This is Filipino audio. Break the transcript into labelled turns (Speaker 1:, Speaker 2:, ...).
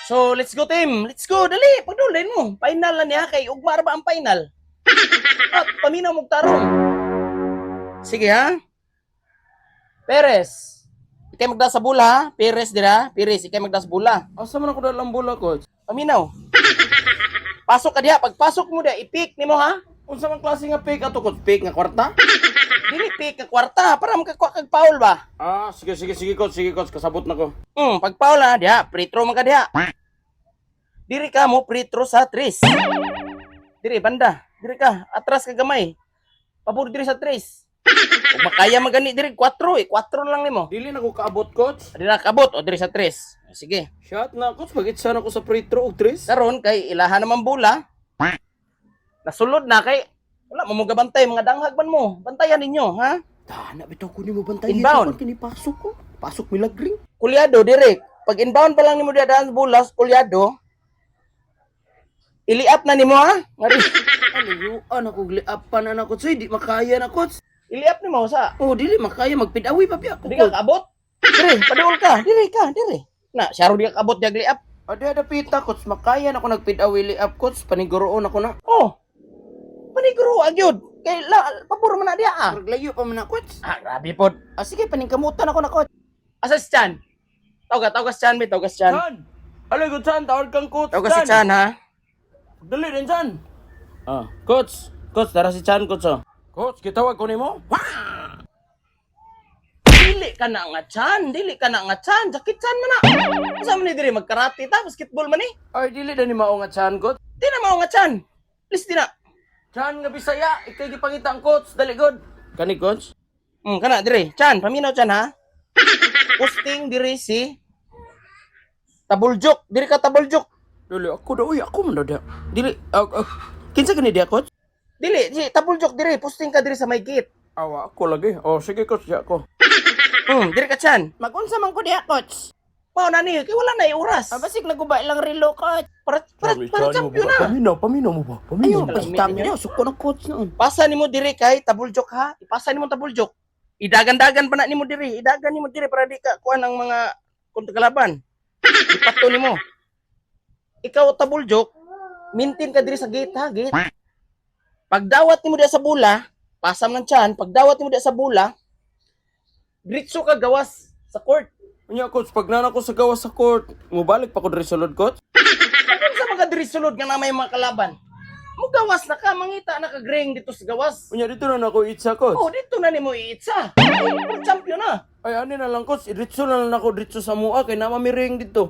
Speaker 1: So, let's go team. Let's go, dali. Pagdulin mo. Final na niya kay ugmar ba ang final? At paminaw mong tarong. Sige ha. Perez. Ikay magda sa bula ha. Perez dira. Perez, ikay magda sa bula.
Speaker 2: Asa man ako dalang bola, coach?
Speaker 1: Paminaw. Pasok ka diha. Pagpasok mo diha, i-pick nimo ha.
Speaker 2: Unsa man klase nga pick ato, coach? Pick nga kwarta?
Speaker 1: Dili pick ka kwarta para makakuha kag foul ba?
Speaker 2: Ah, sige, coach. Kasabot na ko.
Speaker 1: Pag foul ha, diha, free throw man ka diha. Diri ka mo free throw sa tres. Diri banda. Diri ka, atras ka gamay. Pabor diri sa tres. Kung makaya magani diri 4 4 lang nimo.
Speaker 2: Dili na ko kaabot, coach.
Speaker 1: Diri na kabot o diri sa tres. Sige.
Speaker 2: Shot na, coach. Pag-itsa na ko sa free throw, Tris.
Speaker 1: Karon kay ilahan naman bola. Nasulod na kay wala mo gabantay mga danghag man mo. Bantayan ninyo, ha?
Speaker 2: Tana, bitaw ko ni mo bantayan.
Speaker 1: Inbound.
Speaker 2: Kinipasok ko. Pasok milagring.
Speaker 1: Kulyado diri. Pag inbound pa lang nimo dadaan sa bola, kulyado. Iliap na nimo ha? Ngari.
Speaker 2: Ano yung ako gliapan na, coach. Ay, di makaya na, coach.
Speaker 1: Iliap nimo sa.
Speaker 2: Oh, dili makaya. Magpidawi pa piya ako,
Speaker 1: Di ka
Speaker 2: coach.
Speaker 1: kaabot? Diri, paduol ka. Diri. Na, syaro di ka kaabot di liap.
Speaker 2: Ada pita, coach. Makaya na ako nagpidawi liap, coach. Paniguroon ako na.
Speaker 1: Oh. Paniguro agyod. Kay pabor man na diha ah.
Speaker 2: Maglayo pa man na, coach.
Speaker 1: Ah, grabe pod.
Speaker 2: Ah, sige, paningkamutan ako na, coach.
Speaker 1: Asa si Chan? Tawag si Chan, tawag si Chan.
Speaker 2: Chan! Alay, good Chan. Tawag kang coach.
Speaker 1: Tawag si Chan ha.
Speaker 2: Dali din, Chan. Ah, coach. Coach, tara si Chan, coach. Oh. Coach, kitawag ko ni mo.
Speaker 1: Dili ka na nga Chan, sakit Chan man na. Asa man ni diri magkarate ta, basketball man ni.
Speaker 2: Ay, dili na ni mao nga Chan, coach.
Speaker 1: Di na mao nga Chan. Please di na.
Speaker 2: Chan nga Bisaya. Ikay gipangita ang coach. Dali, good. Kani, coach?
Speaker 1: Kana diri. Chan, paminaw Chan ha. Posting diri si Tabuljok. Diri ka Tabuljok.
Speaker 2: Dali, ako daw. Uy, ako man daw diha. Dili, kinsa gani diha, coach?
Speaker 1: Dili, si Tabuljok diri. Posting ka diri sa may gate.
Speaker 2: Awa, ako lagi. Oh, sige, coach. Diha ako.
Speaker 1: Diri ka Chan.
Speaker 2: Magunsa man ko diha, coach.
Speaker 1: Mao na ni, kay wala na oras.
Speaker 2: Basig nagubay lang relo, coach.
Speaker 1: Para champion na.
Speaker 2: Paminaw mo ba?
Speaker 1: Ayun,
Speaker 2: Pastami niya. Suko ng coach noon.
Speaker 1: Pasa nimo diri kay Tabuljok ha. Ipasa nimo Tabuljok. Idagan-dagan pa na nimo diri. Idagan nimo diri para di ka kuha ng mga kontragalaban. Ipato nimo. Ikaw Tabuljok, maintain ka diri sa gate ha, gate. Pagdawat nimo diha sa bola, pasam ng tiyan, pagdawat nimo diha sa bola, diretso ka gawas sa court.
Speaker 2: Unya, coach, pag nana ko sa gawas sa court, mubalik pa ko diri sulod, coach.
Speaker 1: Kung sa mga diri sulod nga na may mga kalaban, mo gawas na ka, mangita na ka greng dito sa gawas.
Speaker 2: Unya, dito na ako itsa, coach.
Speaker 1: Oh, dito na nimo iitsa. Ay, champion na.
Speaker 2: Ay, ano na lang, coach. Diretso na lang ako, diretso sa mua, kay namamiring dito.